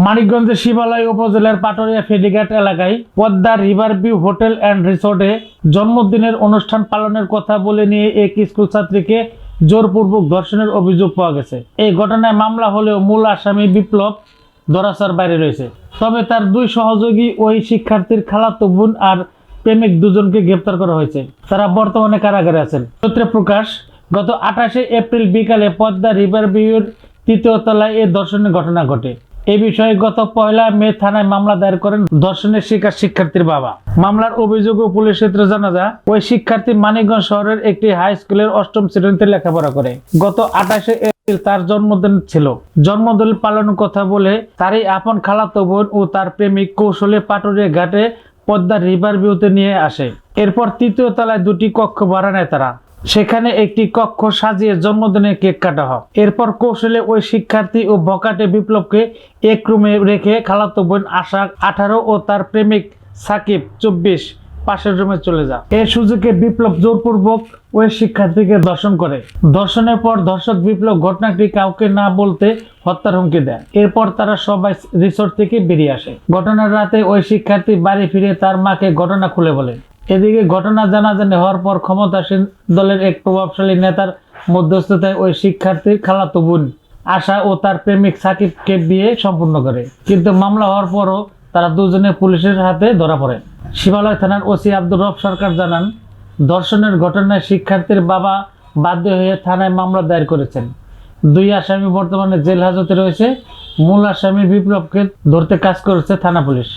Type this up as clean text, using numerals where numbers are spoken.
মানিকগঞ্জের শিবালয় উপজেলার পাটুরিয়া ফেরিঘাট এলাকায় Padma river view hotel and রিসোর্টে জন্মদিনের অনুষ্ঠান পালনের কথা বলে নিয়ে এক স্কুল ছাত্রীকে জোরপূর্বক ধর্ষণের অভিযোগ পাওয়া গেছে। এই ঘটনায় মামলা হলেও মূল আসামি বিপ্লব ধরাছোঁয়ার বাইরে রয়েছে। তবে তার দুই সহযোগী ওই শিক্ষার্থীর খালাতো বোন আর প্রেমিক দুজনকে গ্রেপ্তার করা হয়েছে। তারা বর্তমানে কারাগারে আছেন। সূত্রে প্রকাশ, গত 28 এপ্রিল বিকালে পদ্মা রিভার ভিউর 3য় তলায় এই ধর্ষণের ঘটনা ঘটে। এ বিষয়ে গত 1 মে থানায় মামলা দায়ের করেন ধর্ষণের শিকার শিক্ষার্থীর বাবা। মামলার অভিযোগ ও পুলিশ সূত্রে জানা যায়, ওই শিক্ষার্থী মানিকগঞ্জ শহরের একটি হাই স্কুলের 8ম শ্রেণীতে লেখাপড়া করে। গত 28 এপ্রিল তার জন্মদিন ছিল। জন্মদিন পালনের কথা বলে তারই আপন খালাতো বোন ও তার প্রেমিক কৌশলে পাটুরিয়া ঘাটে পদ্মা রিভার ভিউতে নিয়ে আসে। এরপর 3য় তলায় 2টি কক্ষ ভাড়া নেয় তারা। সেখানে একটি কক্ষ সাজিয়ে জন্মদিনের কেক কাটা হয়। এরপর কৌশলে ওই শিক্ষার্থী ও বকাটে বিপ্লবকে এক রুমে রেখে খালাতো বোন আশা 18 ও তার প্রেমিক সাকিব 24 পাশের রুমে চলে যায়। এই সুযোগে বিপ্লব জোরপূর্বক ওই শিক্ষার্থীকে ধর্ষণ করে। ধর্ষণের পর ধর্ষক বিপ্লব ঘটনাটি কাউকে না বলতে হত্যার হুমকি দেয়। এরপর তারা সবাই রিসোর্ট থেকে বেরিয়ে আসে। ঘটনার রাতে ওই শিক্ষার্থী বাড়ি ফিরে তার মাকে ঘটনা খুলে বলে। এদিকে ঘটনা জানাজানি হওয়ার পর ক্ষমতাসীন দলের এক প্রভাবশালী নেতার মধ্যস্থতায় ওই শিক্ষার্থীর খালাতো বোন আশা ও তার প্রেমিক সাকিবকে বিয়ে সম্পূর্ণ করে। কিন্তু মামলা হওয়ার পরও তারা দুজনে পুলিশের হাতে ধরা পড়ে। শিবালয় থানার ওসি আব্দুর রব সরকার জানান, ধর্ষণের ঘটনায় শিক্ষার্থীর বাবা বাধ্য হয়ে থানায় মামলা দায়ের করেছেন। 2 আসামি বর্তমানে জেল হাজতে রয়েছে। মূল আসামি বিপ্লবকে ধরতে কাজ করেছে থানা পুলিশ।